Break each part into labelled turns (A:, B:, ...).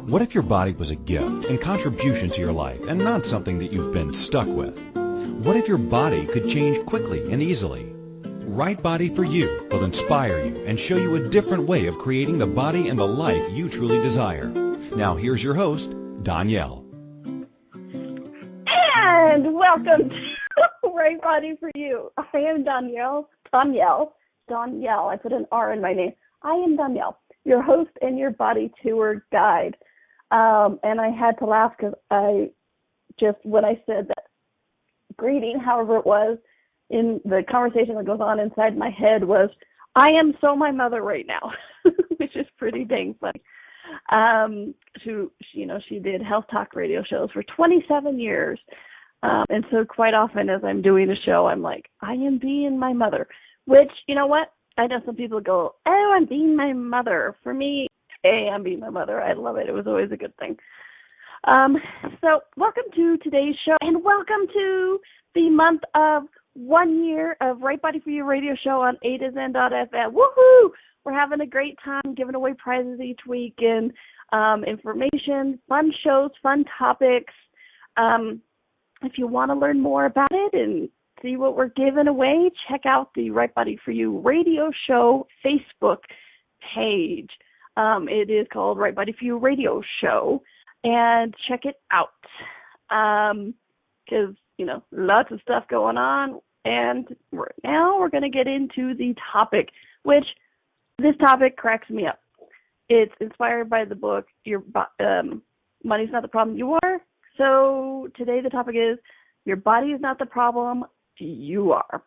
A: What if your body was a gift and contribution to your life and not something that you've been stuck with? What if your body could change quickly and easily? Right Body for You will inspire you and show you a different way of creating the body and the life you truly desire. Now here's your host, Donnielle.
B: And welcome to Right Body for You. I am Donnielle. I put an R in my name. I am Donnielle, your host and your body tour guide. And I had to laugh because when I said that greeting, however it was, in the conversation that goes on inside my head was, I am so my mother right now, which is pretty dang funny. She did health talk radio shows for 27 years. And so quite often as I'm doing a show, I'm like, I am being my mother, which, you know what? I know some people go, oh, I'm being my mother. For me, I'm being my mother. I love it. It was always a good thing. So welcome to today's show, and welcome to the month of 1 year of Right Body for You radio show on A to Zen.fm. Woohoo! We're having a great time giving away prizes each week and information, fun shows, fun topics. If you want to learn more about it and see what we're giving away, check out the Right Body for You radio show Facebook page. It is called Right Body for You radio show, and check it out because, lots of stuff going on. And now we're going to get into the topic, which this topic cracks me up. It's inspired by the book, Money's Not the Problem, You Are. So today the topic is, your body is not the problem, you are.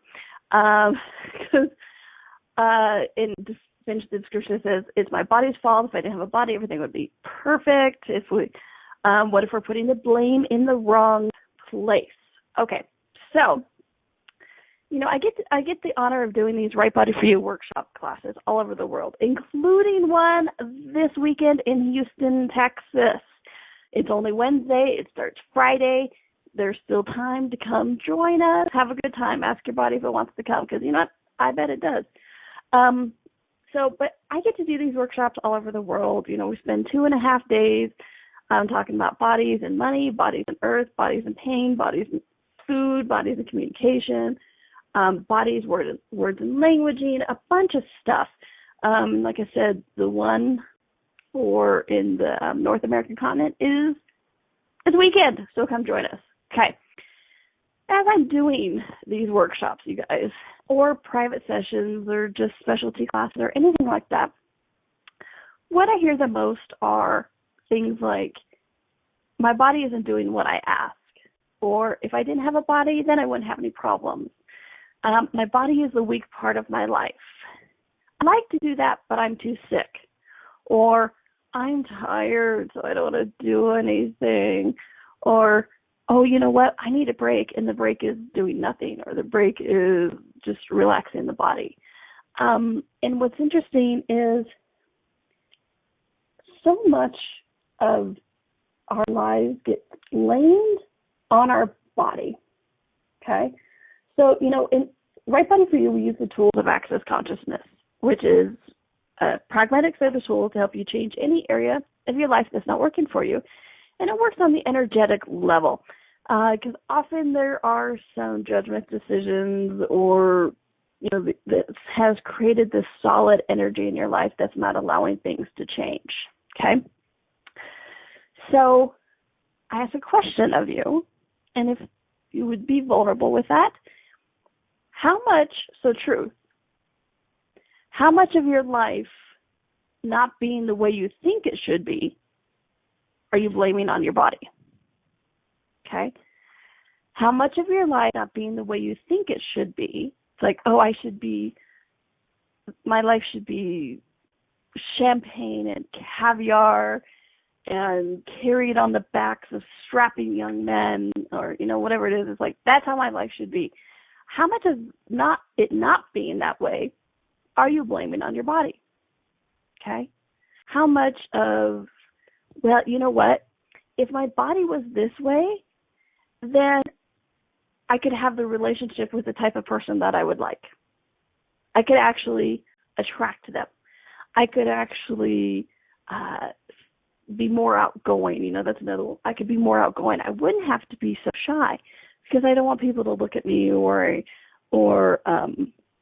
B: Because in the description it says, it's my body's fault. If I didn't have a body, everything would be perfect. What if we're putting the blame in the wrong place? Okay, so, I get the honor of doing these Right Body for You workshop classes all over the world, including one this weekend in Houston, Texas. It's only Wednesday. It starts Friday. There's still time to come join us. Have a good time. Ask your body if it wants to come, because you know what? I bet it does. But I get to do these workshops all over the world. We spend 2.5 days talking about bodies and money, bodies and earth, bodies and pain, bodies and food, bodies and communication, bodies, words and languaging, a bunch of stuff. Like I said, the one in the North American continent is this weekend, so come join us. Okay. As I'm doing these workshops, you guys, or private sessions or just specialty classes or anything like that, what I hear the most are things like, my body isn't doing what I ask, or if I didn't have a body, then I wouldn't have any problems. My body is the weak part of my life. I like to do that, but I'm too sick. Or I'm tired, so I don't want to do anything. Or, oh, you know what? I need a break, and the break is doing nothing, or the break is just relaxing the body. And what's interesting is so much of our lives get blamed on our body, okay? So, in Right Body for You, we use the tools of Access Consciousness, which is a pragmatic set of tools to help you change any area of your life that's not working for you. And it works on the energetic level, because often there are some judgment decisions or, that has created this solid energy in your life that's not allowing things to change, okay? So I ask a question of you, and if you would be vulnerable with that, how much of your life not being the way you think it should be are you blaming on your body? Okay? How much of your life not being the way you think it should be, it's like, oh, my life should be champagne and caviar and carried on the backs of strapping young men, or, whatever it is. It's like, that's how my life should be. How much of it not being that way are you blaming on your body? Okay? How much of, well, you know what? If my body was this way, then I could have the relationship with the type of person that I would like. I could actually attract them. I could actually be more outgoing. You know, that's another one. I could be more outgoing. I wouldn't have to be so shy because I don't want people to look at me, or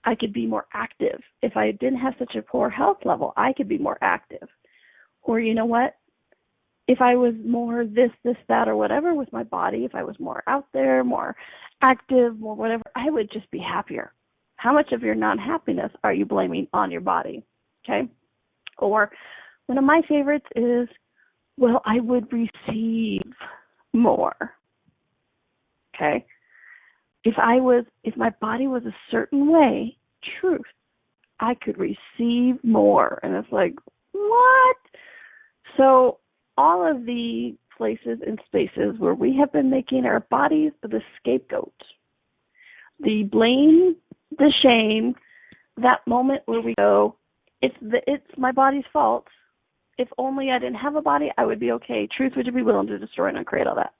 B: I could be more active. If I didn't have such a poor health level, I could be more active. Or you know what? If I was more this, that, or whatever with my body, if I was more out there, more active, more whatever, I would just be happier. How much of your non-happiness are you blaming on your body? Okay? Or one of my favorites is, well, I would receive more. Okay? If my body was a certain way, truth, I could receive more. And it's like, what? So all of the places and spaces where we have been making our bodies the scapegoat, the blame, the shame, that moment where we go, it's my body's fault. If only I didn't have a body, I would be okay. Truth, would you be willing to destroy and uncreate all that?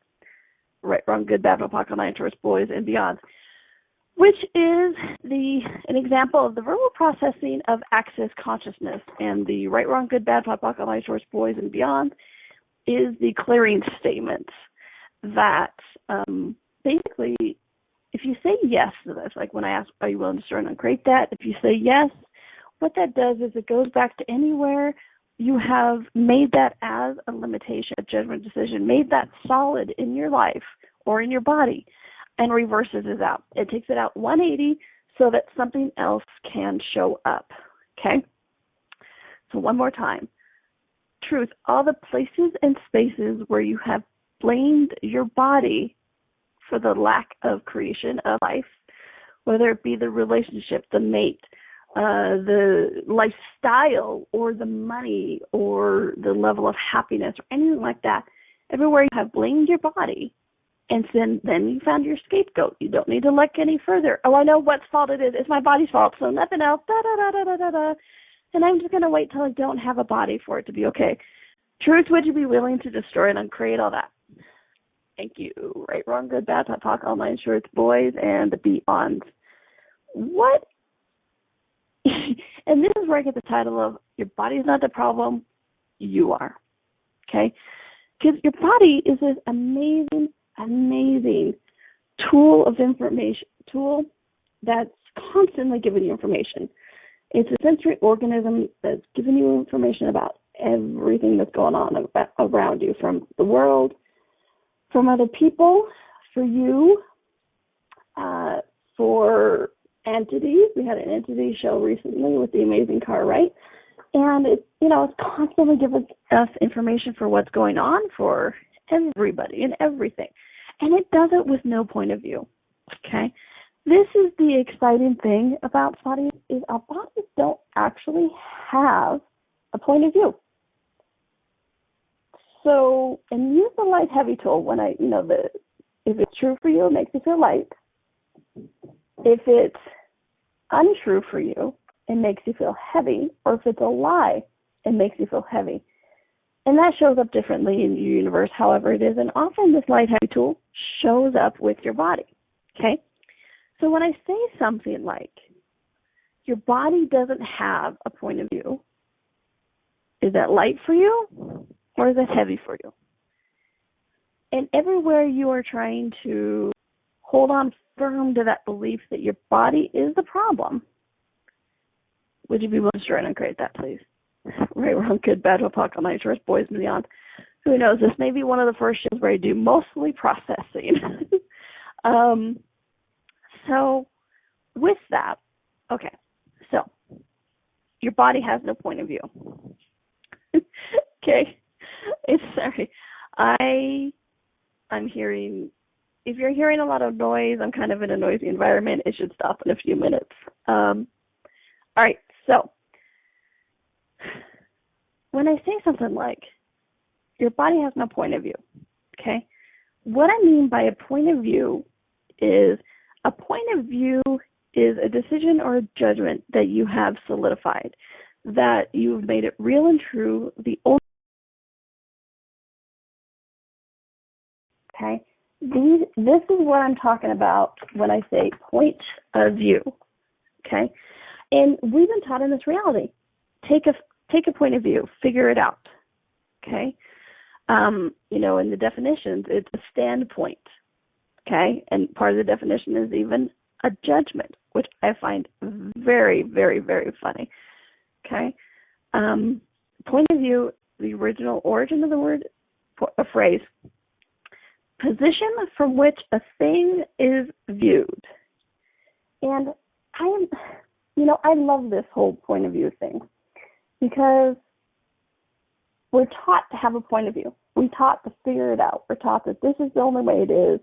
B: Right, wrong, good, bad, apocalypse, lying, Taurus, boys, and beyond. Which is an example of the verbal processing of access consciousness. And the right, wrong, good, bad, apocalypse, lying, Taurus, boys, and beyond is the clearing statement that basically, if you say yes to this, like when I ask, are you willing to destroy and uncreate that? If you say yes, what that does is it goes back to anywhere you have made that as a limitation, a judgment decision, made that solid in your life or in your body, and reverses it out. It takes it out 180 so that something else can show up. Okay? So one more time. Truth, all the places and spaces where you have blamed your body for the lack of creation of life, whether it be the relationship, the mate, the lifestyle, or the money, or the level of happiness, or anything like that, everywhere you have blamed your body, and then you found your scapegoat. You don't need to look any further. Oh, I know what's fault it is. It's my body's fault, so nothing else. Da-da-da-da-da-da. And I'm just going to wait till I don't have a body for it to be okay. Truth, would you be willing to destroy and uncreate all that? Thank you. Right, wrong, good, bad, talk, all my insurance boys, and the beyonds. What? And this is where I get the title of Your Body's Not the Problem, You Are. Okay? Because your body is this amazing, amazing tool of information, tool that's constantly giving you information. It's a sensory organism that's giving you information about everything that's going on around you, from the world, from other people, for you, for entities. We had an entity show recently with the amazing car, right? And it's constantly giving us information for what's going on for everybody and everything. And it does it with no point of view. Okay? This is the exciting thing about bodies, is our bodies don't actually have a point of view. So, and use the light heavy tool when if it's true for you, it makes you feel light. If it's untrue for you, it makes you feel heavy. Or if it's a lie, it makes you feel heavy. And that shows up differently in your universe, however it is. And often this light heavy tool shows up with your body. Okay? So when I say something like, your body doesn't have a point of view, is that light for you or is that heavy for you? And everywhere you are trying to hold on firm to that belief that your body is the problem, would you be willing to destroy and uncreate that, please? Right, wrong, good, bad, apocalypse, night, Taurus, boys, and beyond. Who knows? This may be one of the first shows where I do mostly processing. So with that, okay, so your body has no point of view. Okay, sorry. I'm hearing, if you're hearing a lot of noise, I'm kind of in a noisy environment. It should stop in a few minutes. All right, so when I say something like, your body has no point of view, okay, what I mean by a point of view is, a point of view is a decision or a judgment that you have solidified, that you've made it real and true, the only. Okay, this is what I'm talking about when I say point of view. Okay, and we've been taught in this reality, take a point of view, figure it out. Okay, In the definitions, it's a standpoint, okay? And part of the definition is even a judgment, which I find very, very, very funny, okay? Point of view, the original origin of the word, a phrase, position from which a thing is viewed. And I love this whole point of view thing because we're taught to have a point of view. We're taught to figure it out. We're taught that this is the only way it is,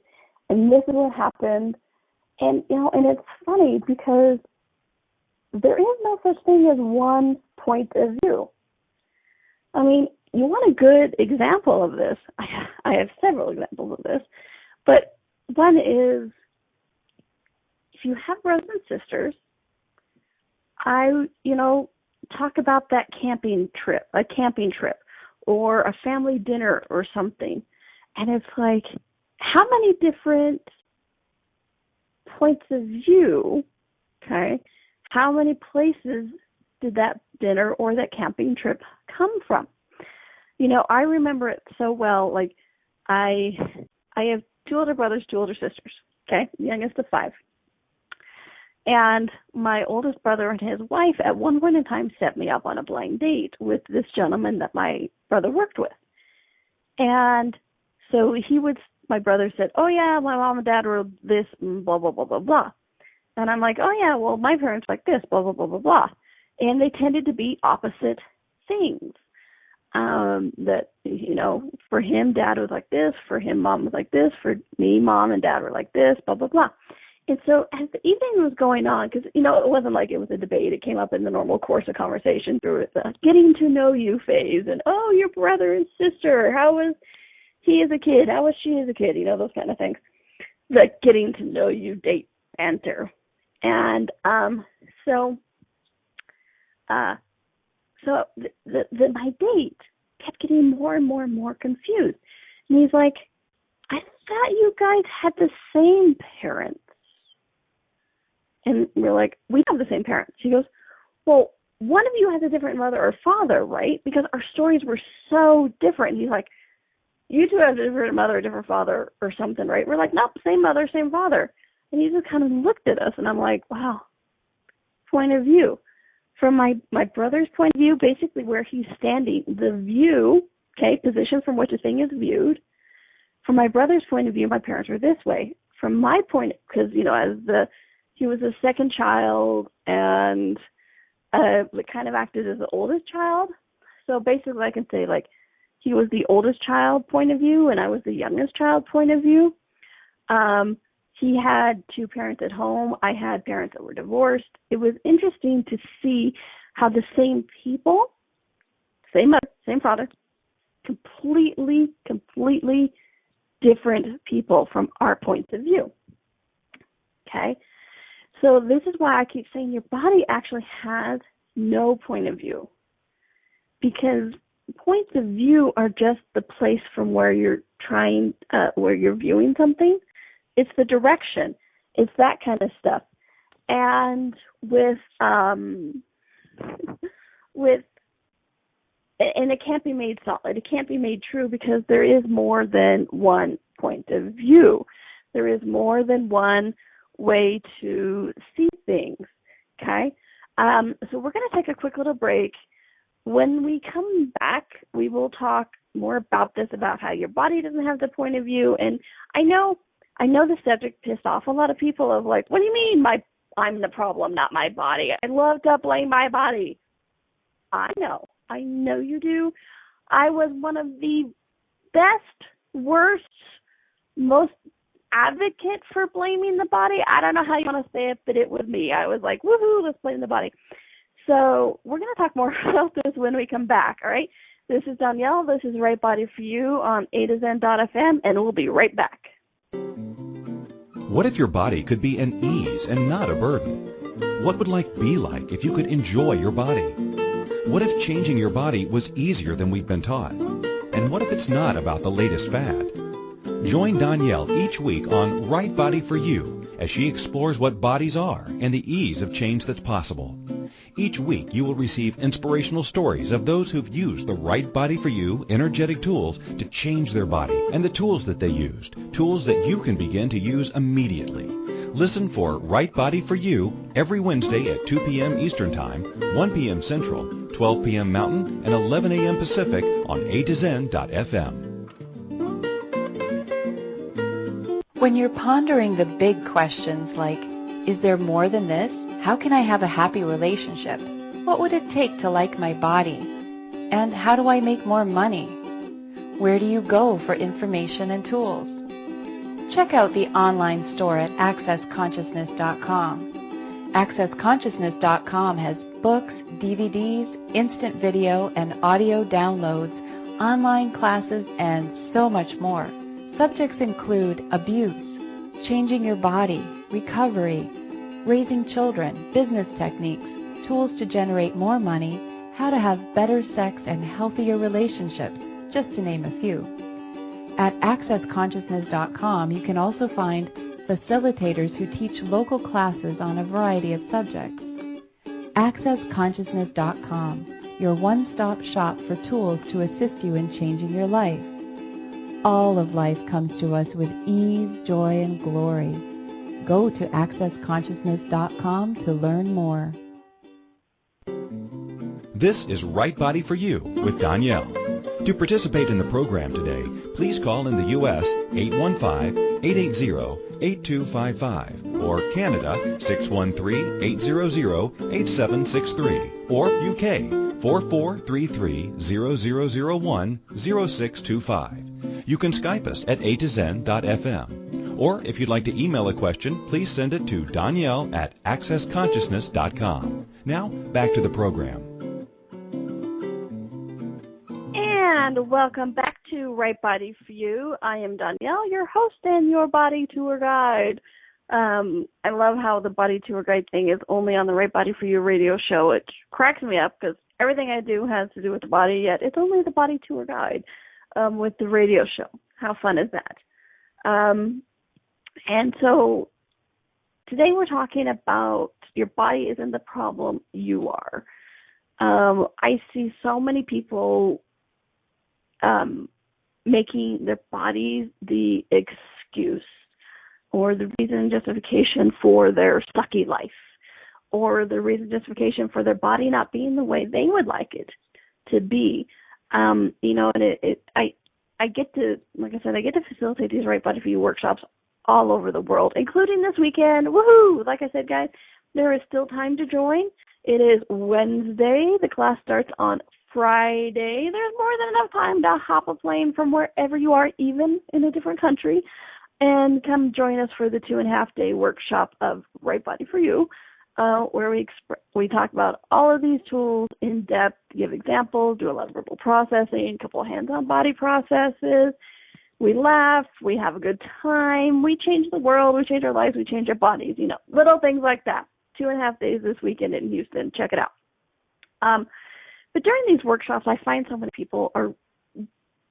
B: and this is what happened. And, and it's funny because there is no such thing as one point of view. I mean, you want a good example of this? I have several examples of this, but one is if you have brothers and sisters, talk about that a camping trip, or a family dinner or something, and it's like, how many different points of view, okay, how many places did that dinner or that camping trip come from? I remember it so well. Like, I have 2 older brothers, 2 older sisters, okay, youngest of 5. And my oldest brother and his wife at one point in time set me up on a blind date with this gentleman that my brother worked with. And so my brother said, oh yeah, my mom and dad were this, blah, blah, blah, blah, blah. And I'm like, oh yeah, well, my parents like this, blah, blah, blah, blah, blah. And they tended to be opposite things. That, for him, dad was like this, for him, mom was like this, for me, mom and dad were like this, blah, blah, blah. And so as the evening was going on, because, it wasn't like it was a debate. It came up in the normal course of conversation through the getting to know you phase. And, oh, your brother and sister, how was he as a kid? How was she as a kid? Those kind of things. The getting to know you date banter. And so my date kept getting more and more and more confused. And he's like, I thought you guys had the same parents. And we're like, we have the same parents. He goes, well, one of you has a different mother or father, right? Because our stories were so different. And he's like, you two have a different mother or different father or something, right? We're like, nope, same mother, same father. And he just kind of looked at us, and I'm like, wow, point of view. From my brother's point of view, basically where he's standing, the view, okay, position from which a thing is viewed. From my brother's point of view, my parents were this way. From my point, because, he was the second child and kind of acted as the oldest child. So basically I can say, like, he was the oldest child point of view and I was the youngest child point of view. He had 2 parents at home. I had parents that were divorced. It was interesting to see how the same people, same mother, same father, completely different people from our points of view. Okay? So this is why I keep saying your body actually has no point of view, because points of view are just the place from where you're where you're viewing something. It's the direction. It's that kind of stuff. And and it can't be made solid. It can't be made true because there is more than one point of view. There is more than one way to see things, okay? So we're going to take a quick little break. When we come back, we will talk more about this, about how your body doesn't have the point of view. And I know the subject pissed off a lot of people of like, what do you mean I'm the problem, not my body? I love to blame my body. I know you do. I was one of the best, worst, most advocate for blaming the body. I don't know how you want to say it, but it was me. I was like, woohoo, let's blame the body. So we're going to talk more about this when we come back, all right? This is Donnielle. This is Right Body for You on A to Zen.fm, and we'll be right back.
A: What if your body could be an ease and not a burden? What would life be like if you could enjoy your body? What if changing your body was easier than we've been taught? And what if it's not about the latest fad? Join Donnielle each week on Right Body for You as she explores what bodies are and the ease of change that's possible. Each week you will receive inspirational stories of those who've used the Right Body for You energetic tools to change their body and the tools that they used, tools that you can begin to use immediately. Listen for Right Body for You every Wednesday at 2 p.m. Eastern Time, 1 p.m. Central, 12 p.m. Mountain, and 11 a.m. Pacific on A2Zen.fm.
C: When you're pondering the big questions like, is there more than this? How can I have a happy relationship? What would it take to like my body? And how do I make more money? Where do you go for information and tools? Check out the online store at accessconsciousness.com. Accessconsciousness.com has books, DVDs, instant video and audio downloads, online classes, and so much more. Subjects include abuse, changing your body, recovery, raising children, business techniques, tools to generate more money, how to have better sex and healthier relationships, just to name a few. At accessconsciousness.com, you can also find facilitators who teach local classes on a variety of subjects. Accessconsciousness.com, your one-stop shop for tools to assist you in changing your life. All of life comes to us with ease, joy, and glory. Go to accessconsciousness.com to learn more.
A: This is Right Body for You with Donnielle. To participate in the program today, please call in the U.S. 815-880-8255 or Canada 613-800-8763 or UK 4433-0001-0625. You can Skype us at A2Zen.fm. Or if you'd like to email a question, please send it to Donnielle at accessconsciousness.com. Now, back to the program.
B: And welcome back to Right Body for You. I am Donnielle, your host and your body tour guide. I love how the body tour guide thing is only on the Right Body for You radio show. It cracks me up because everything I do has to do with the body, yet it's only the body tour guide with the radio show. How fun is that? And so today we're talking about your body isn't the problem, you are. I see so many people making their bodies the excuse or the reason and justification for their sucky life or the reason and justification for their body not being the way they would like it to be. And I get to, like I said, I get to facilitate these Right Body for You workshops all over the world, including this weekend. Woohoo! Like I said, guys, there is still time to join. It is Wednesday. The class starts on Friday. There's more than enough time to hop a plane from wherever you are, even in a different country, and come join us for the 2.5-day workshop of Right Body for You, where we talk about all of these tools in depth, give examples, do a lot of verbal processing, a couple of hands-on body processes. We laugh, we have a good time, we change the world, we change our lives, we change our bodies, little things like that. 2.5 days this weekend in Houston. Check it out. But during these workshops, I find so many people are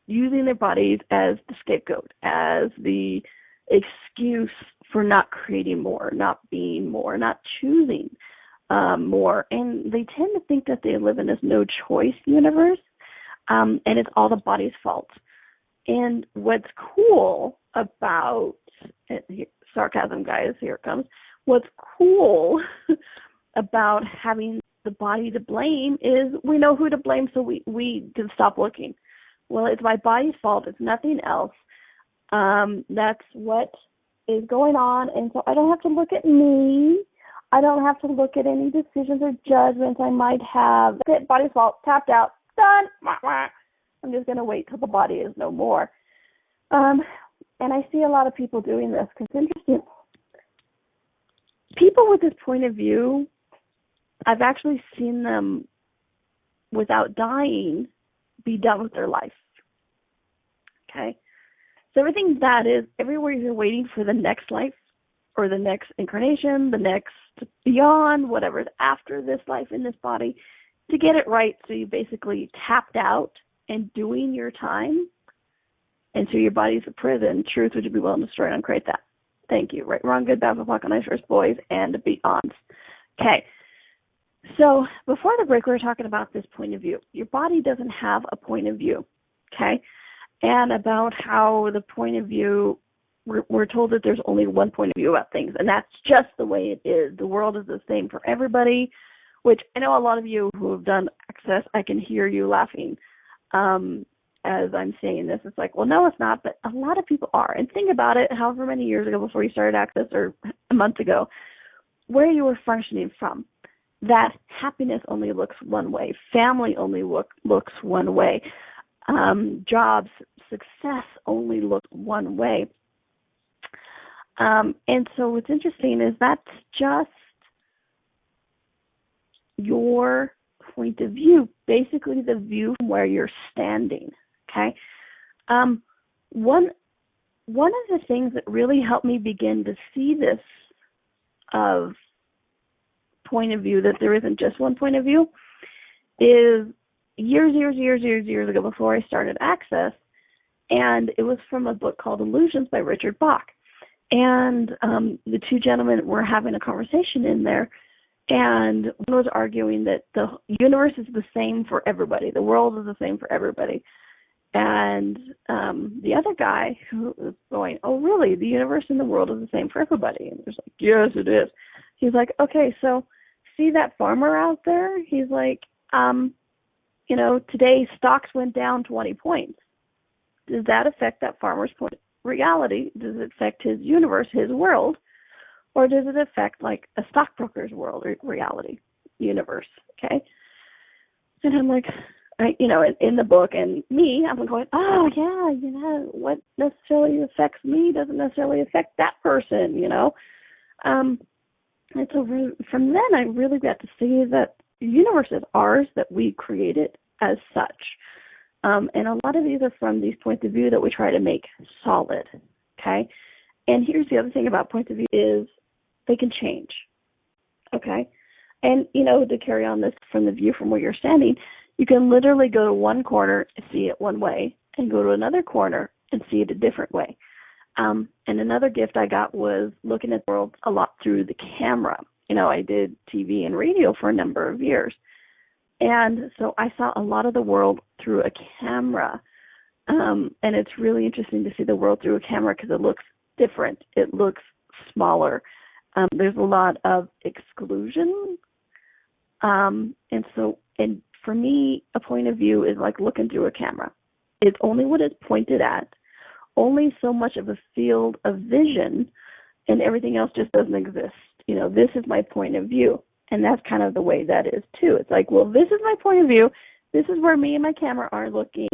B: using their bodies as the scapegoat, as the excuse for not creating more, not being more, not choosing more. And they tend to think that they live in this no-choice universe, and it's all the body's fault. And what's cool about, sarcasm guys, here it comes, what's cool about having the body to blame is we know who to blame, so we can stop looking. Well, it's my body's fault. It's nothing else. That's what is going on, and so I don't have to look at me. I don't have to look at any decisions or judgments I might have. That's it, body's fault, tapped out, done. I'm just going to wait till the body is no more. And I see a lot of people doing this because it's interesting. People with this point of view, I've actually seen them, without dying, be done with their life. Okay? So everything that is, everywhere you're waiting for the next life or the next incarnation, the next beyond, whatever is after this life in this body, to get it right so you basically tapped out and doing your time, and so your body's a prison. Truth, would you be willing to destroy and uncreate that? Thank you. Right, wrong, good, bad, black, nice, first boys, and beyonds. Okay. So before the break, we were talking about this point of view. Your body doesn't have a point of view, okay? And about how the point of view, we're told that there's only one point of view about things, and that's just the way it is. The world is the same for everybody, which I know a lot of you who have done Access, I can hear you laughing as I'm saying this. It's like, well, no, it's not, but a lot of people are. And think about it, however many years ago before you started Access, or a month ago, where you were functioning from. That happiness only looks one way. Family only looks one way. Jobs, success only looks one way. And so what's interesting is that's just your point of view, basically the view from where you're standing, okay? One of the things that really helped me begin to see this of point of view, that there isn't just one point of view, is years ago before I started Access, and it was from a book called Illusions by Richard Bach. And the two gentlemen were having a conversation in there, and one was arguing that the universe is the same for everybody. The world is the same for everybody. And the other guy who was going, oh, really? The universe and the world is the same for everybody? And there's like, yes, it is. He's like, okay, so see that farmer out there? He's like, today stocks went down 20 points. Does that affect that farmer's reality? Does it affect his universe, his world? Or does it affect like a stockbroker's world or reality, universe? Okay. And I'm like, in the book, and me, I'm going, oh yeah, what necessarily affects me doesn't necessarily affect that person, And so from then, I really got to see that the universe is ours, that we create it as such. And a lot of these are from these points of view that we try to make solid, okay? And here's the other thing about points of view is they can change, okay? And, to carry on this from the view from where you're standing, you can literally go to one corner and see it one way and go to another corner and see it a different way. And another gift I got was looking at the world a lot through the camera. I did TV and radio for a number of years. And so I saw a lot of the world through a camera. And it's really interesting to see the world through a camera because it looks different. It looks smaller. There's a lot of exclusion. And for me, a point of view is like looking through a camera. It's only what it's pointed at, only so much of a field of vision, and everything else just doesn't exist. This is my point of view. And that's kind of the way that is, too. It's like, well, this is my point of view. This is where me and my camera are looking.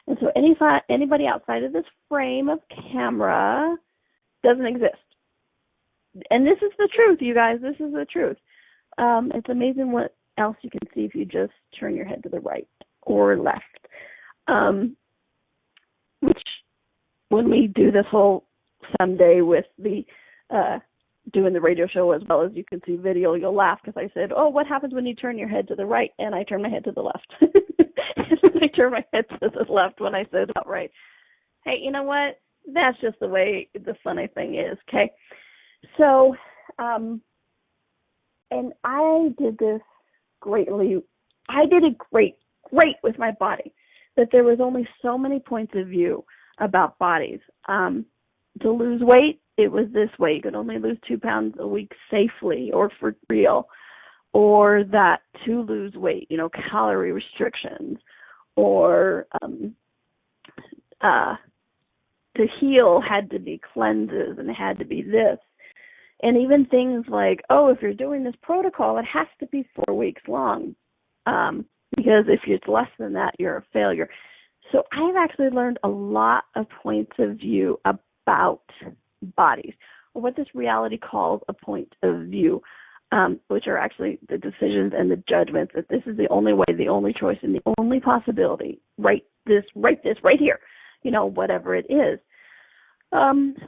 B: And so anybody outside of this frame of camera doesn't exist. And this is the truth, you guys. This is the truth. It's amazing what else you can see if you just turn your head to the right or left. Which, when we do this whole someday with the doing the radio show as well as you can see video, you'll laugh because I said, oh, what happens when you turn your head to the right? And I turn my head to the left. And I turn my head to the left when I said about right. Hey, you know what? That's just the way the funny thing is, okay? So, and I did this greatly. I did it great with my body, that there was only so many points of view about bodies. To lose weight, it was this way. You could only lose 2 pounds a week safely or for real. Or that to lose weight, calorie restrictions. Or to heal had to be cleanses and it had to be this. And even things like, oh, if you're doing this protocol, it has to be 4 weeks long. Because if it's less than that, you're a failure. So I've actually learned a lot of points of view about bodies, or what this reality calls a point of view, which are actually the decisions and the judgments that this is the only way, the only choice, and the only possibility. Write this right here, whatever it is.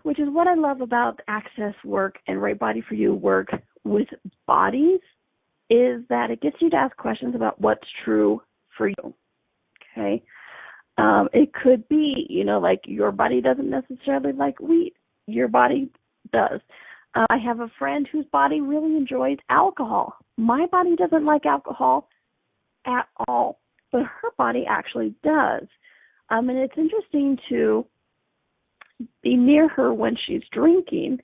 B: Which is what I love about Access work and Right Body for You work with bodies, is that it gets you to ask questions about what's true for you, okay? It could be, like your body doesn't necessarily like wheat. Your body does. I have a friend whose body really enjoys alcohol. My body doesn't like alcohol at all, but her body actually does. And it's interesting to be near her when she's drinking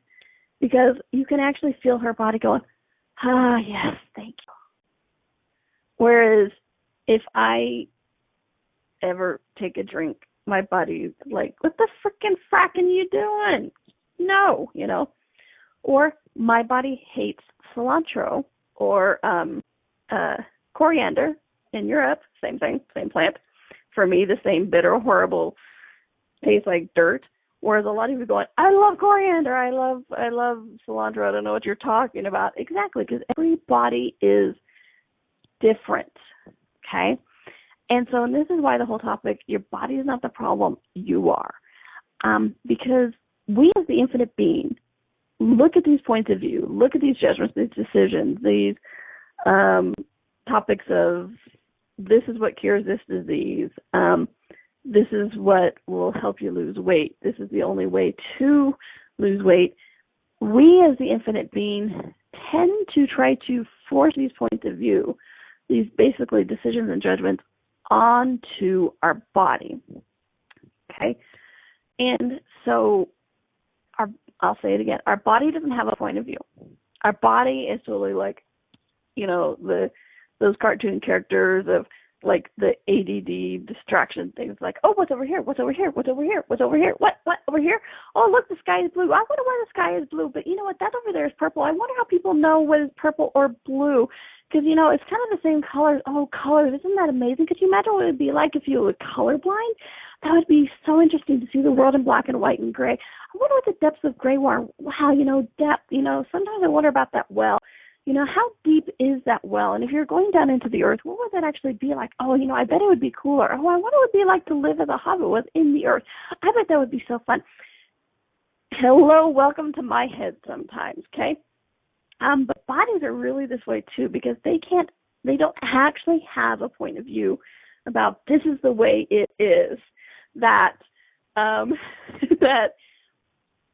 B: because you can actually feel her body going, ah, yes, thank you. Whereas if I ever take a drink, my body's like, what the frickin' frack are you doing? No, Or my body hates cilantro or coriander in Europe, same thing, same plant. For me, the same bitter, horrible, tastes like dirt. Whereas a lot of people going, I love coriander, I love cilantro, I don't know what you're talking about. Exactly, because every body is different, okay? And so this is why the whole topic, your body is not the problem, you are. Because we as the infinite being look at these points of view, look at these judgments, these decisions, these topics of this is what cures this disease, this is what will help you lose weight, this is the only way to lose weight. We as the infinite being tend to try to force these points of view, these basically decisions and judgments onto our body, okay? And so I'll say it again, our body doesn't have a point of view. Our body is totally like, those cartoon characters of like the ADD distraction things like, oh, what's over here? What's over here? What's over here? What's over here? What over here? Oh, look, the sky is blue. I wonder why the sky is blue. But you know what? That over there is purple. I wonder how people know what is purple or blue. Because, it's kind of the same colors. Oh, colors. Isn't that amazing? Could you imagine what it would be like if you were colorblind? That would be so interesting to see the world in black and white and gray. I wonder what the depths of gray were. Wow, depth. Sometimes I wonder about that well. How deep is that well? And if you're going down into the earth, what would that actually be like? Oh, I bet it would be cooler. Oh, I wonder what it would be like to live as a hobbit within the earth. I bet that would be so fun. Hello, welcome to my head sometimes, okay? But bodies are really this way too because they don't actually have a point of view about this is the way it is. That,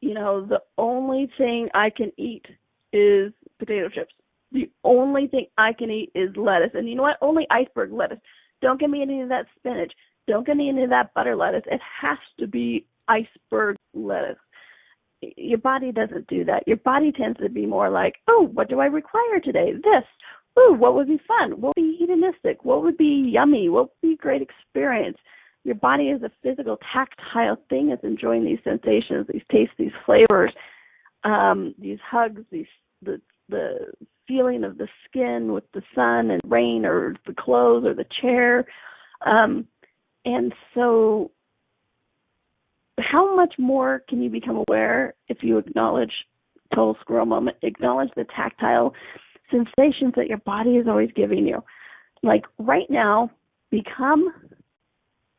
B: the only thing I can eat is potato chips. The only thing I can eat is lettuce. And you know what? Only iceberg lettuce. Don't give me any of that spinach. Don't give me any of that butter lettuce. It has to be iceberg lettuce. Your body doesn't do that. Your body tends to be more like, oh, what do I require today? This. Ooh, what would be fun? What would be hedonistic? What would be yummy? What would be a great experience? Your body is a physical, tactile thing. It's enjoying these sensations, these tastes, these flavors, these hugs, the feeling of the skin with the sun and rain or the clothes or the chair. And so how much more can you become aware if you acknowledge, total squirrel moment, acknowledge the tactile sensations that your body is always giving you? Like right now, become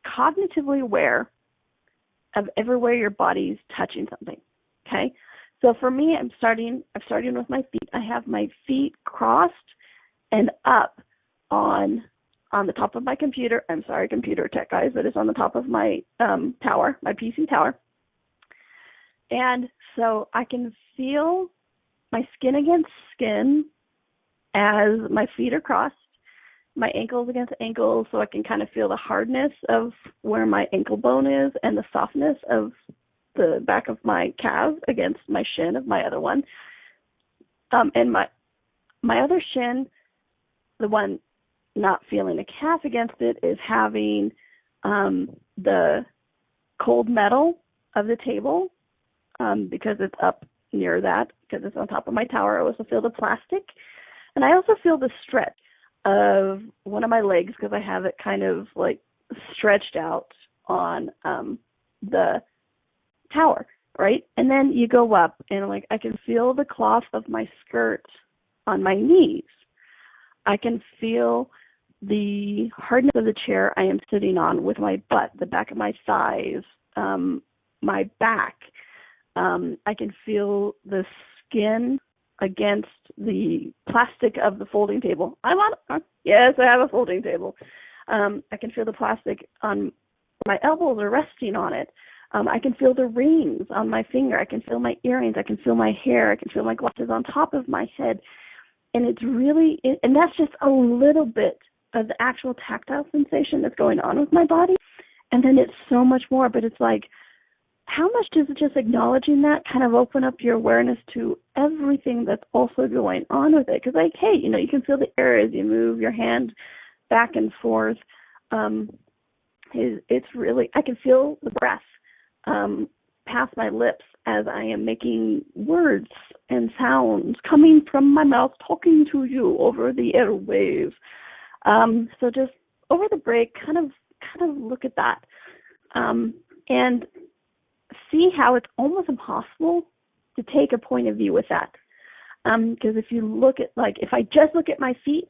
B: cognitively aware of everywhere your body's touching something, okay? So for me, I'm starting with my feet. I have my feet crossed and up on the top of my computer. I'm sorry, computer tech guys, but it's on the top of my tower, my PC tower. And so I can feel my skin against skin as my feet are crossed, my ankles against ankles, so I can kind of feel the hardness of where my ankle bone is and the softness of the back of my calf against my shin of my other one. And my other shin, the one not feeling a calf against it, is having the cold metal of the table because it's up near that, because it's on top of my tower. I also feel the plastic. And I also feel the stretch of one of my legs because I have it kind of like stretched out on the tower, right? And then you go up and like I can feel the cloth of my skirt on my knees. I can feel the hardness of the chair I am sitting on with my butt, the back of my thighs, my back. I can feel the skin against the plastic of the folding table. Yes, I have a folding table. I can feel the plastic on my elbows are resting on it. I can feel the rings on my finger. I can feel my earrings. I can feel my hair. I can feel my glasses on top of my head. And it's really, and that's just a little bit of the actual tactile sensation that's going on with my body. And then it's so much more, but it's like, how much does just acknowledging that kind of open up your awareness to everything that's also going on with it? Because, like, hey, you know, you can feel the air as you move your hand back and forth. It's really, I can feel the breath past my lips as I am making words and sounds coming from my mouth, talking to you over the airwaves. So just over the break, kind of look at that and see how it's almost impossible to take a point of view with that. Because if you look at, like, if I just look at my feet,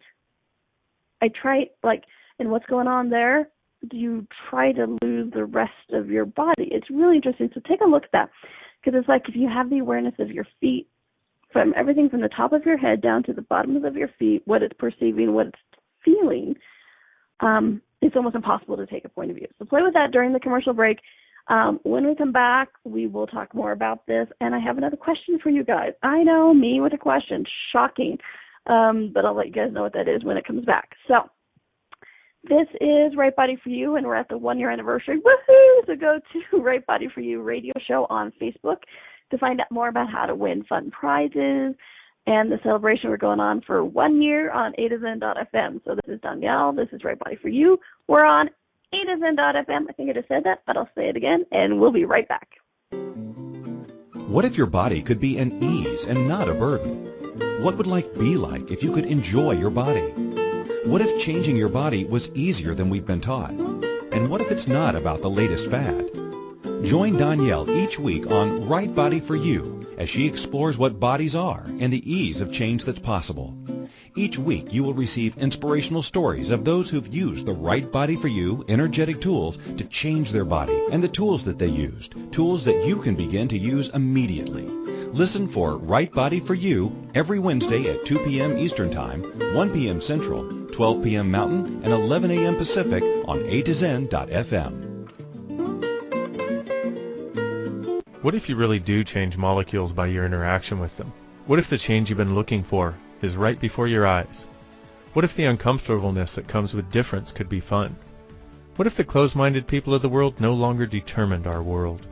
B: I try, like, and what's going on there, you try to lose the rest of your body. It's really interesting. So take a look at that. Because it's like if you have the awareness of your feet, from everything from the top of your head down to the bottoms of your feet, what it's perceiving, what it's feeling, it's almost impossible to take a point of view. So play with that during the commercial break. When we come back, we will talk more about this. And I have another question for you guys. I know, me with a question. Shocking. But I'll let you guys know what that is when it comes back. So this is Right Body For You, and we're at the 1-year anniversary. Woohoo! So go to Right Body For You radio show on Facebook to find out more about how to win fun prizes and the celebration we're going on for 1 year on A2Zen.fm. So this is Donnielle. This is Right Body For You. We're on A2Zen.fm. I think I just said that, but I'll say it again, and we'll be right back.
A: What if your body could be an ease and not a burden? What would life be like if you could enjoy your body? What if changing your body was easier than we've been taught? And what if it's not about the latest fad? Join Donnielle each week on Right Body For You as she explores what bodies are and the ease of change that's possible. Each week you will receive inspirational stories of those who've used the Right Body For You energetic tools to change their body and the tools that they used, tools that you can begin to use immediately. Listen for Right Body For You every Wednesday at 2 p.m. Eastern Time, 1 p.m. Central, 12 p.m. Mountain, and 11 a.m. Pacific on A2Zen.fm.
D: What if you really do change molecules by your interaction with them? What if the change you've been looking for is right before your eyes? What if the uncomfortableness that comes with difference could be fun? What if the closed-minded people of the world no longer determined our world?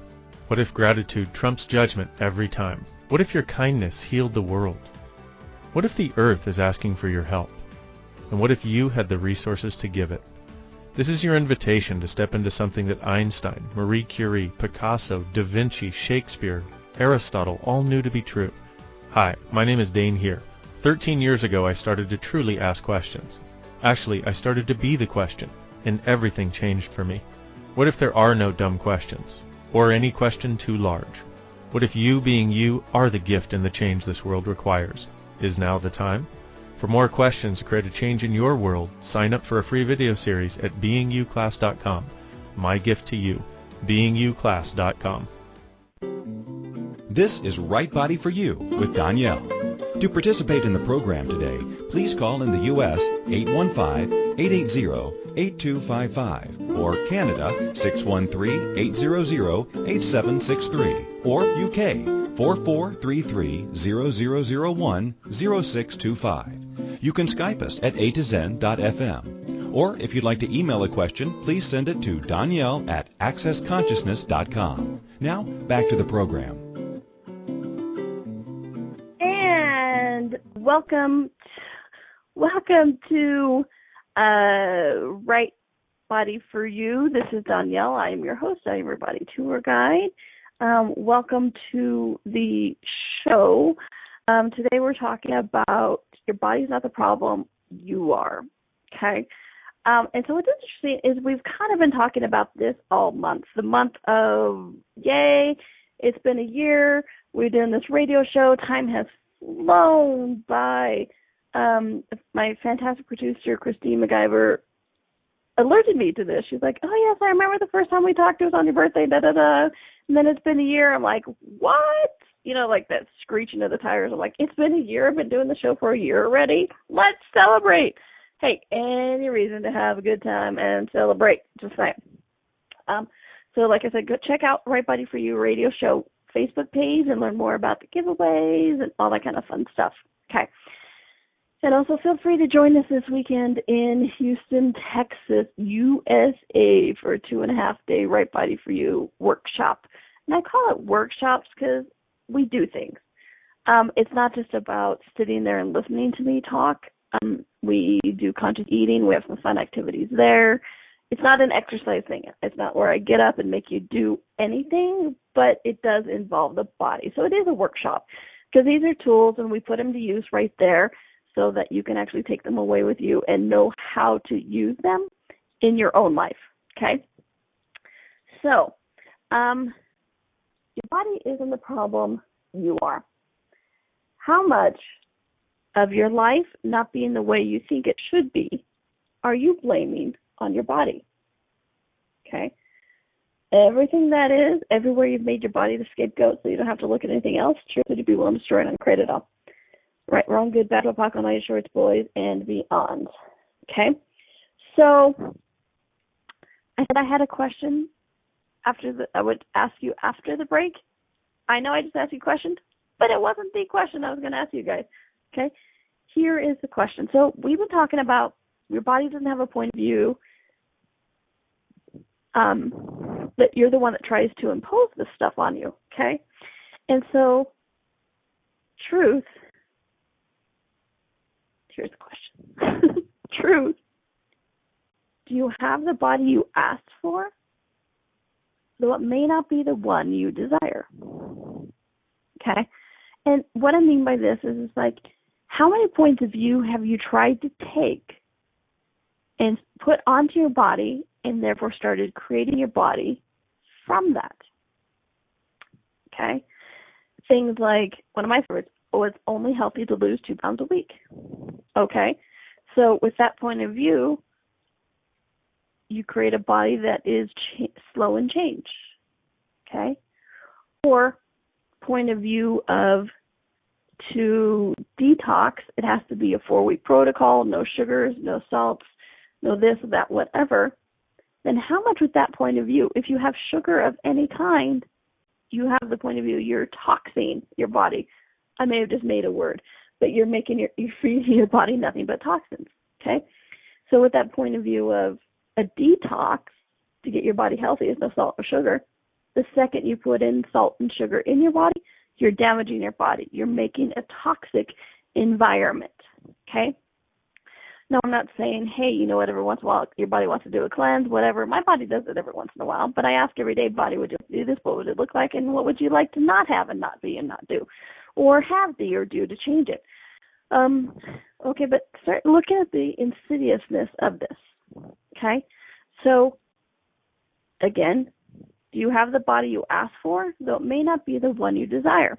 D: What if gratitude trumps judgment every time? What if your kindness healed the world? What if the earth is asking for your help? And what if you had the resources to give it? This is your invitation to step into something that Einstein, Marie Curie, Picasso, Da Vinci, Shakespeare, Aristotle all knew to be true. Hi, my name is Dane here. 13 years ago I started to truly ask questions. Actually, I started to be the question, and everything changed for me. What if there are no dumb questions? Or any question too large? What if you being you are the gift and the change this world requires? Is now the time? For more questions to create a change in your world, sign up for a free video series at beingyouclass.com. My gift to you, beingyouclass.com.
A: This is Right Body For You with Donnielle. To participate in the program today, please call in the U.S. 815-880-8255 or Canada 613-800-8763 or UK 4433-0001-0625. You can Skype us at A2Zen.fm. Or if you'd like to email a question, please send it to Donnielle at accessconsciousness.com. Now, back to the program.
B: And welcome to Right Body For You. This is Donnielle. I am your host. I am your body tour guide. Welcome to the show. Today we're talking about your body's not the problem, you are. Okay? And so what's interesting is we've kind of been talking about this all month. The month of yay, it's been a year. We're doing this radio show. Time has flown by. My fantastic producer, Christine McIver, alerted me to this. She's like, oh, yes, I remember the first time we talked. It was on your birthday, da-da-da. And then it's been a year. I'm like, what? You know, like that screeching of the tires. I'm like, it's been a year. I've been doing the show for a year already. Let's celebrate. Hey, any reason to have a good time and celebrate. Just saying. So like I said, go check out Right Body For You radio show Facebook page and learn more about the giveaways and all that kind of fun stuff. Okay. And also feel free to join us this weekend in Houston, Texas, USA for a 2.5-day Right Body For You workshop. And I call it workshops because we do things. It's not just about sitting there and listening to me talk. We do conscious eating. We have some fun activities there. It's not an exercise thing. It's not where I get up and make you do anything, but it does involve the body. So it is a workshop because these are tools and we put them to use right there so that you can actually take them away with you and know how to use them in your own life, okay? So your body isn't the problem, you are. How much of your life not being the way you think it should be are you blaming on your body? Okay? Everything that is, everywhere you've made your body the scapegoat so you don't have to look at anything else, truly to be willing to destroy and uncreate it all. Right, wrong, good, bad, POC, all night shorts, boys, and beyond. Okay? So, I said I had a question I would ask you after the break. I know I just asked you questions, but it wasn't the question I was going to ask you guys. Okay? Here is the question. So, we've been talking about your body doesn't have a point of view, that you're the one that tries to impose this stuff on you. Okay? And so, truth. Here's the question. Truth. Do you have the body you asked for? Though it may not be the one you desire. Okay? And what I mean by this is it's like, how many points of view have you tried to take and put onto your body and therefore started creating your body from that? Okay? Things like, one of my favorites, it's only healthy to lose 2 pounds a week. Okay? So with that point of view, you create a body that is slow in change. Okay? Or point of view of to detox, it has to be a 4-week protocol, no sugars, no salts, no this, that, whatever. Then how much with that point of view, if you have sugar of any kind, you have the point of view you're toxing your body. I may have just made a word, but you're feeding your body nothing but toxins, okay? So with that point of view of a detox to get your body healthy is no salt or sugar, the second you put in salt and sugar in your body, you're damaging your body. You're making a toxic environment, okay? No, I'm not saying, hey, you know what, every once in a while your body wants to do a cleanse, whatever. My body does it every once in a while, but I ask every day, body, would you do this? What would it look like? And what would you like to not have and not be and not do? Or have be or do to change it? Okay, but start looking at the insidiousness of this, okay? So, again, do you have the body you asked for? Though it may not be the one you desire.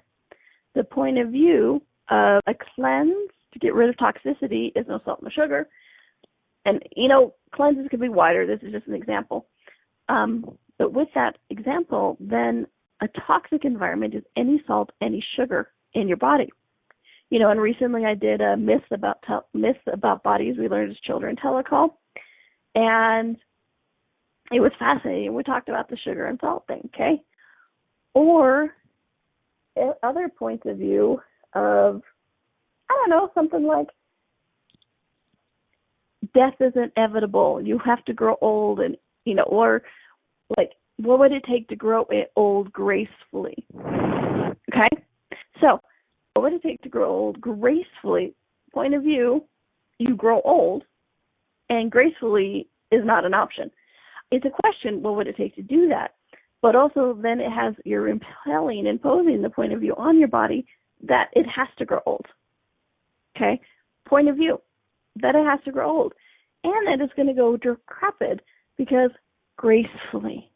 B: The point of view of a cleanse to get rid of toxicity is no salt, no sugar. And, cleanses could be wider. This is just an example. But with that example, then a toxic environment is any salt, any sugar in your body. And recently I did a myths about bodies we learned as children telecall. And it was fascinating. We talked about the sugar and salt thing, okay? Or other points of view of, something like death is inevitable. You have to grow old and, or like, what would it take to grow old gracefully? Okay? So, what would it take to grow old gracefully? Point of view, you grow old, and gracefully is not an option. It's a question, what would it take to do that? But also then you're imposing the point of view on your body that it has to grow old. Okay? Point of view, that it has to grow old. And that it's going to go decrepit because gracefully.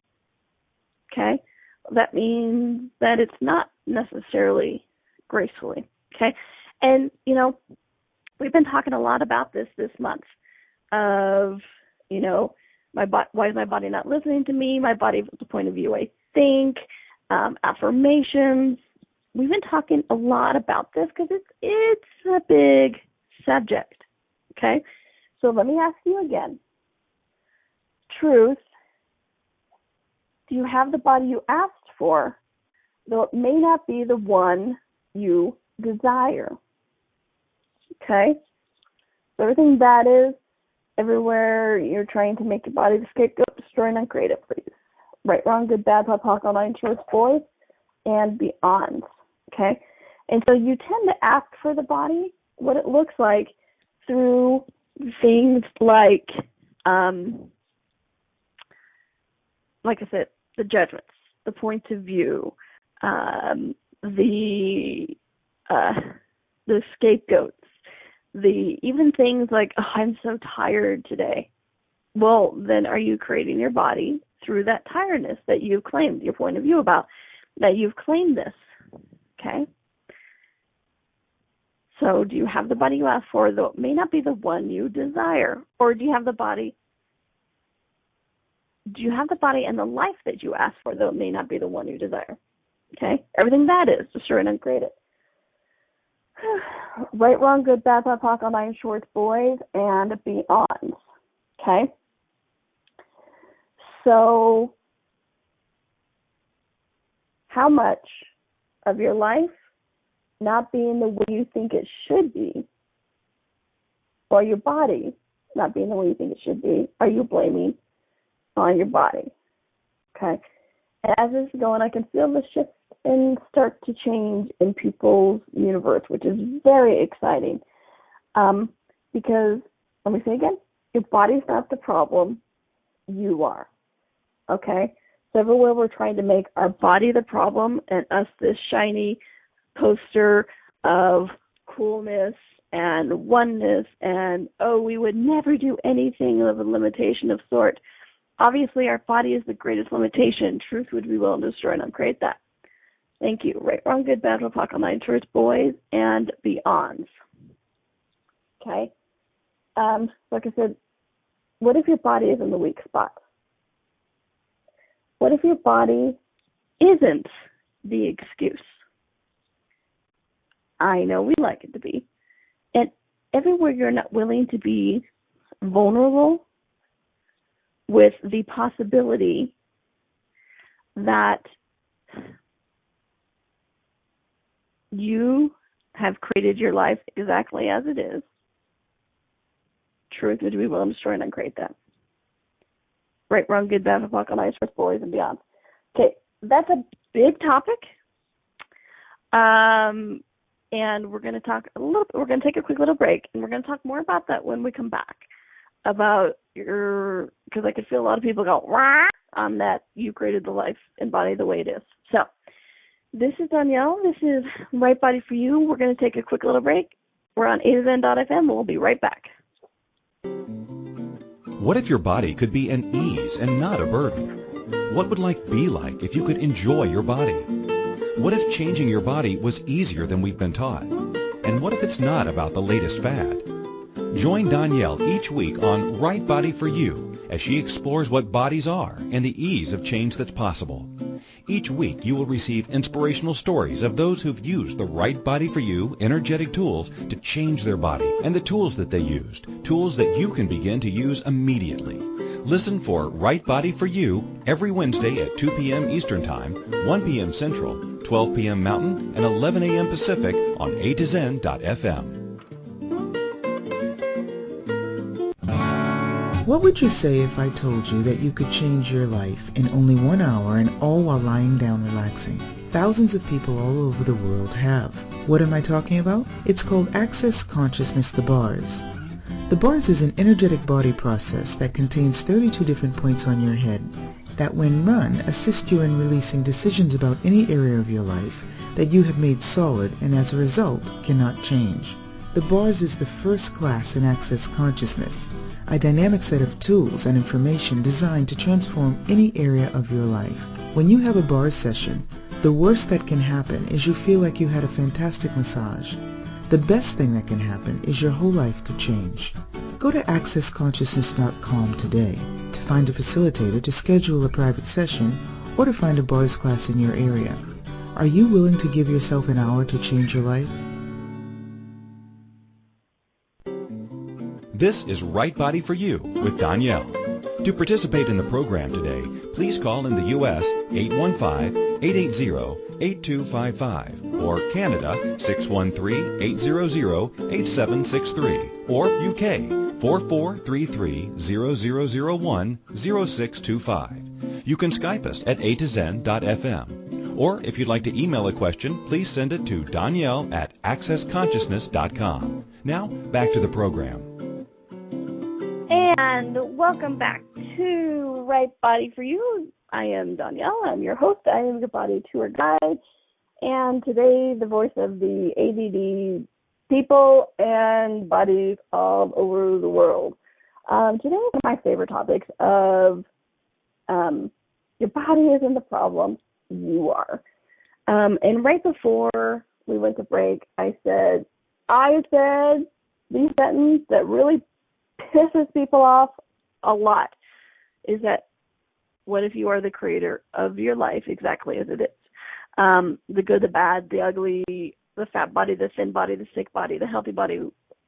B: Okay? That means that it's not necessarily gracefully. Okay? And, we've been talking a lot about this month of, why is my body not listening to me? My body, the point of view I think, affirmations. We've been talking a lot about this because it's a big subject. Okay? So let me ask you again. Truth, Do you have the body you asked for, though it may not be the one you desire? Okay? So everything bad is, everywhere you're trying to make your body the scapegoat, destroy and uncreate it, please. Right, wrong, good, bad, POD, all nine shorts, boys, and beyond. Okay? And so you tend to ask for the body, what it looks like, through things like I said, the judgments, the points of view, the scapegoats, even things like, oh, I'm so tired today. Well, then are you creating your body through that tiredness that you've claimed, your point of view about, that you've claimed this? Okay? So do you have the body you asked for, though it may not be the one you desire? Or do you have the body and the life that you asked for, though it may not be the one you desire? Okay? Everything that is, destroy and uncreate it. Right, wrong, good, bad, POD, all nine shorts, boys, and beyond. Okay? So, how much of your life not being the way you think it should be, or your body not being the way you think it should be, are you blaming on your body? Okay? And as this is going, I can feel the shift and start to change in people's universe, which is very exciting. Because, let me say again, your body's not the problem, you are. Okay? So everywhere we're trying to make our body the problem and us this shiny poster of coolness and oneness and, oh, we would never do anything of a limitation of sort. Obviously, our body is the greatest limitation. Truth would be willing to destroy and uncreate that. Thank you. Right, wrong, good, bad, POD, all nine shorts, boys, and beyonds. Okay? Like I said, what if your body is in the weak spot? What if your body isn't the excuse? I know we like it to be. And everywhere you're not willing to be vulnerable with the possibility that you have created your life exactly as it is, truth would be willing to destroy and uncreate that. Right, wrong, good, bad, POD, all nine shorts, boys, and beyond. Okay, that's a big topic. And we're going to talk we're going to take a quick little break, and we're going to talk more about that when we come back. Because I could feel a lot of people go, rah, on that you created the life and body the way it is. So, this is Donnielle. This is Right Body for You. We're going to take a quick little break. We're on A2Zen.fm. We'll be right back.
A: What if your body could be an ease and not a burden? What would life be like if you could enjoy your body? What if changing your body was easier than we've been taught? And what if it's not about the latest fad? Join Donnielle each week on Right Body for You as she explores what bodies are and the ease of change that's possible. Each week you will receive inspirational stories of those who've used the Right Body for You energetic tools to change their body and the tools that they used, tools that you can begin to use immediately. Listen for Right Body for You every Wednesday at 2 p.m. Eastern Time, 1 p.m. Central, 12 p.m. Mountain, and 11 a.m. Pacific on A2Zen.fm.
E: What would you say if I told you that you could change your life in only 1 hour and all while lying down relaxing? Thousands of people all over the world have. What am I talking about? It's called Access Consciousness, the bars. The bars is an energetic body process that contains 32 different points on your head that when run assist you in releasing decisions about any area of your life that you have made solid and as a result cannot change. The bars is the first class in Access Consciousness, a dynamic set of tools and information designed to transform any area of your life. When you have a bars session, the worst that can happen is you feel like you had a fantastic massage. The best thing that can happen is your whole life could change. Go to accessconsciousness.com today to find a facilitator to schedule a private session or to find a bars class in your area. Are you willing to give yourself an hour to change your life?
A: This is Right Body for You with Donnielle. To participate in the program today, please call in the U.S. 815-880-8255 or Canada 613-800-8763 or UK 4433-0001-0625. You can Skype us at a2zen.fm. Or if you'd like to email a question, please send it to Donnielle at accessconsciousness.com. Now, back to the program.
B: And welcome back to Right Body for You. I am Donnielle. I'm your host. I am your body tour guide. And today, the voice of the ADD people and bodies all over the world. Today, one of my favorite topics of your body isn't the problem, you are. And right before we went to break, I said the sentence that really pisses people off a lot is that, what if you are the creator of your life exactly as it is? The good, the bad, the ugly, the fat body, the thin body, the sick body, the healthy body,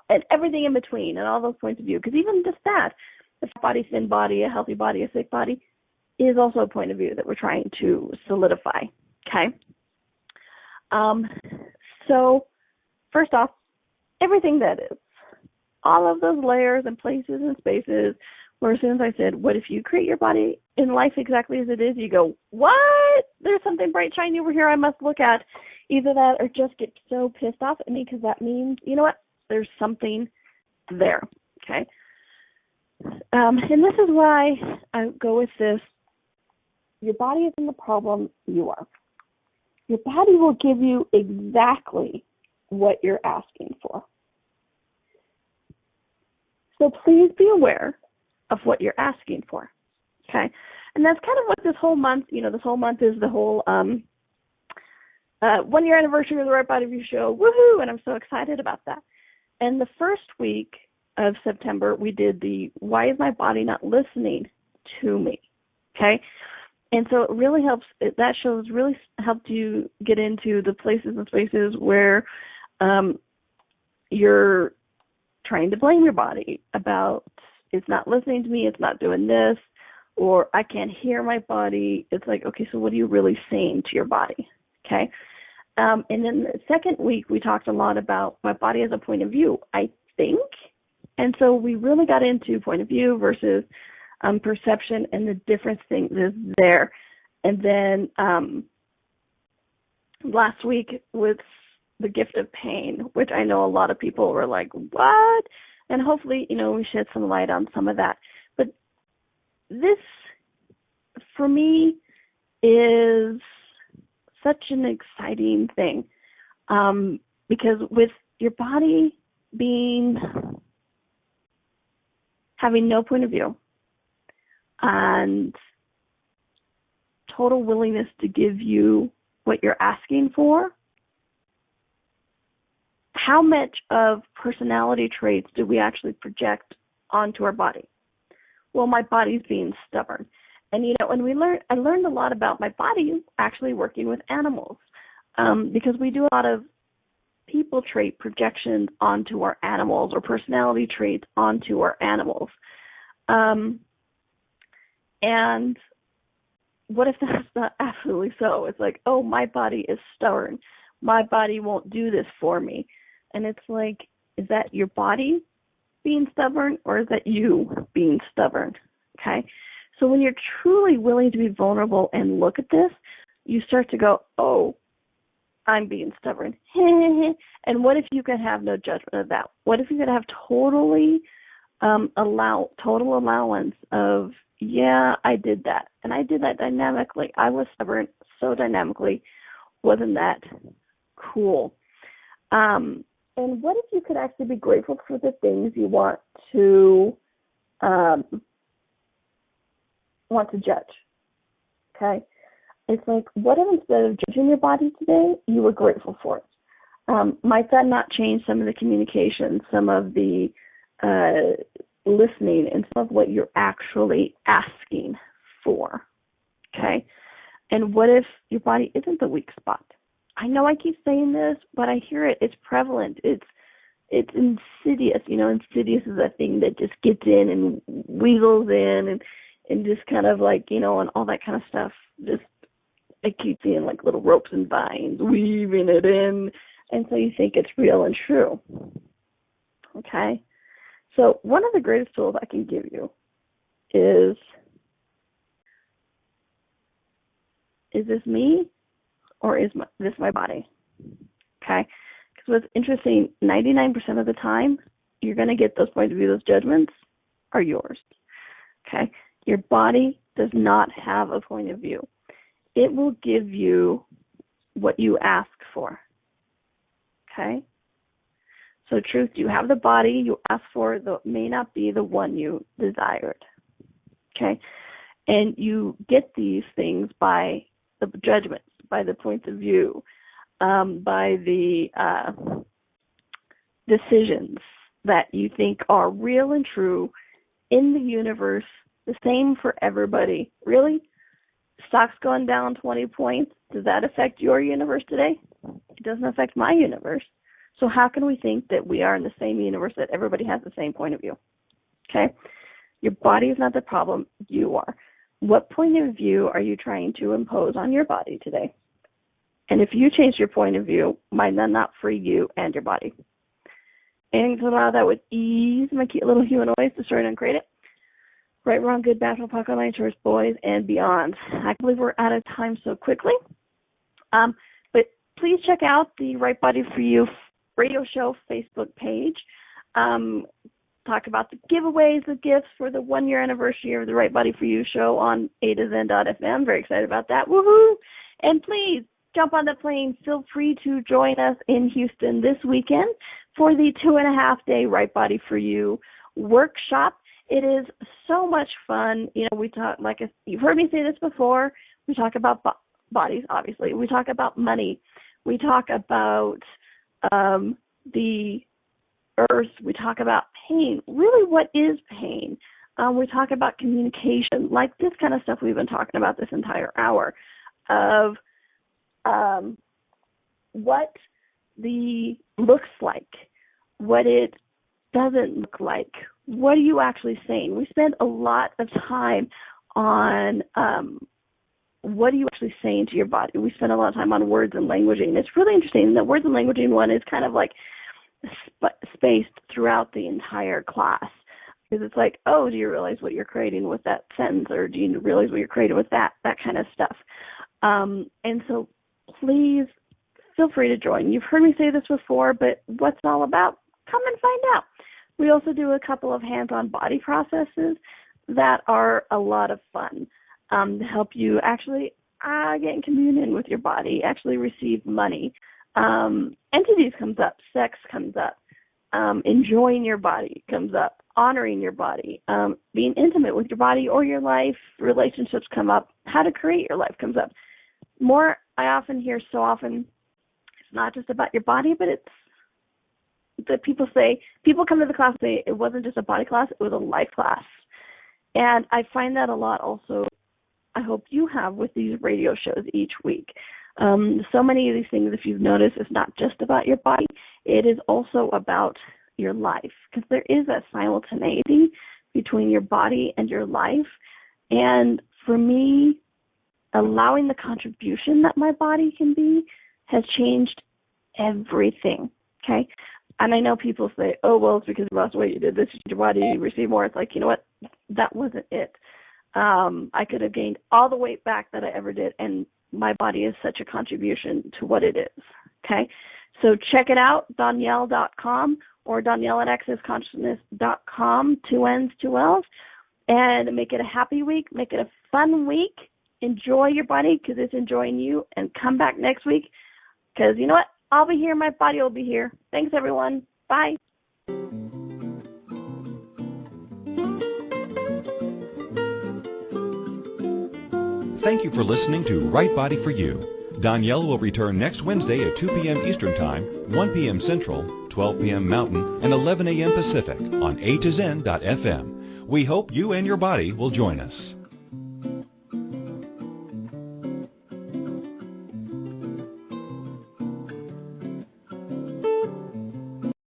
B: and everything in between, and all those points of view. Because even just that, the fat body, thin body, a healthy body, a sick body, is also a point of view that we're trying to solidify, okay? So, first off, everything that is, all of those layers and places and spaces where as soon as I said, what if you create your body in life exactly as it is, you go, what? There's something bright, shiny over here I must look at. Either that or just get so pissed off at me because that means, you know what, there's something there, okay? And this is why I go with this. Your body isn't the problem, you are. Your body will give you exactly what you're asking for. So please be aware of what you're asking for, okay? And that's kind of what this whole month, this whole month is the whole 1-year anniversary of the Right Body View show, woohoo, and I'm so excited about that. And the first week of September, we did the why is my body not listening to me, okay? And so it really helps, that show's really helped you get into the places and spaces where you're trying to blame your body about it's not listening to me, it's not doing this, or I can't hear my body. It's like, okay, so what are you really saying to your body, okay? And then the second week, we talked a lot about my body as a point of view, I think. And so we really got into point of view versus perception and the difference things is there. And then last week with the gift of pain, which I know a lot of people were like, what? And hopefully, we shed some light on some of that. But this, for me, is such an exciting thing because with your body having no point of view and total willingness to give you what you're asking for, how much of personality traits do we actually project onto our body? Well, my body's being stubborn. And, I learned a lot about my body actually working with animals because we do a lot of people trait projections onto our animals or personality traits onto our animals. And what if that's not absolutely so? It's like, oh, my body is stubborn. My body won't do this for me. And it's like, is that your body being stubborn or is that you being stubborn? Okay? So when you're truly willing to be vulnerable and look at this, you start to go, oh, I'm being stubborn. And what if you could have no judgment of that? What if you could have total allowance of, yeah, I did that. And I did that dynamically. I was stubborn so dynamically. Wasn't that cool? And what if you could actually be grateful for the things you want to judge? Okay? It's like, what if instead of judging your body today, you were grateful for it? Might that not change some of the communication, some of the listening, and some of what you're actually asking for? Okay? And what if your body isn't the weak spot? I know I keep saying this, but I hear it. It's prevalent. It's it's insidious. Insidious is a thing that just gets in and weasels in and just kind of like, and all that kind of stuff. Just, I keep seeing like little ropes and vines weaving it in. And so you think it's real and true. Okay? So one of the greatest tools I can give you is this me or is this my body? Okay? Because what's interesting, 99% of the time, you're going to get those points of view, those judgments are yours. Okay? Your body does not have a point of view. It will give you what you ask for. Okay? So truth, you have the body you ask for that may not be the one you desired. Okay? And you get these things by the judgments, by the points of view, by the decisions that you think are real and true in the universe, the same for everybody. Really? Stock's going down 20 points. Does that affect your universe today? It doesn't affect my universe. So how can we think that we are in the same universe, that everybody has the same point of view? Okay? Your body is not the problem. You are. What point of view are you trying to impose on your body today? And if you change your point of view, might that not free you and your body? And to allow that with ease, my cute little humanoids, destroy it and create it. Right, wrong, good, bad, pocket, line, tourist, boys, and beyond. I believe we're out of time so quickly. But please check out the Right Body for You radio show Facebook page. Talk about the giveaways, the gifts for the 1-year anniversary of the Right Body for You show on A2Zen.fm. Very excited about that. Woohoo! And please jump on the plane. Feel free to join us in Houston this weekend for the 2.5-day Right Body for You workshop. It is so much fun. We talk, you've heard me say this before, we talk about bodies, obviously. We talk about money. We talk about the earth. We talk about pain. Really, what is pain? We talk about communication, like this kind of stuff we've been talking about this entire hour, of what the looks like, what it doesn't look like. What are you actually saying? We spend a lot of time on what are you actually saying to your body. We spend a lot of time on words and languaging. It's really interesting. The words and languaging one is kind of like spaced throughout the entire class. Because it's like, oh, do you realize what you're creating with that sentence? Or do you realize what you're creating with that kind of stuff? And so please feel free to join. You've heard me say this before, but what's it all about? Come and find out. We also do a couple of hands-on body processes that are a lot of fun to help you actually get in communion with your body, actually receive money. Entities comes up, sex comes up, enjoying your body comes up, honoring your body, being intimate with your body or your life, relationships come up, how to create your life comes up. More, I often hear so often, it's not just about your body, but it's that people come to the class and say it wasn't just a body class, it was a life class. And I find that a lot also, I hope you have with these radio shows each week. So many of these things, if you've noticed, it's not just about your body, it is also about your life, because there is that simultaneity between your body and your life. And for me, allowing the contribution that my body can be has changed everything, okay? And I know people say, oh, well, it's because you lost weight, you did this, your body, you receive more. It's like, you know what? That wasn't it. I could have gained all the weight back that I ever did, and my body is such a contribution to what it is, okay? So check it out, Donnielle.com or Donnielle@accessconsciousness.com, 2 N's, 2 L's, and make it a happy week, make it a fun week. Enjoy your body because it's enjoying you, and come back next week because you know what? I'll be here. My body will be here. Thanks, everyone. Bye.
A: Thank you for listening to Right Body for You. Donnielle will return next Wednesday at 2 p.m. Eastern Time, 1 p.m. Central, 12 p.m. Mountain, and 11 a.m. Pacific on A2Zen.fm. We hope you and your body will join us.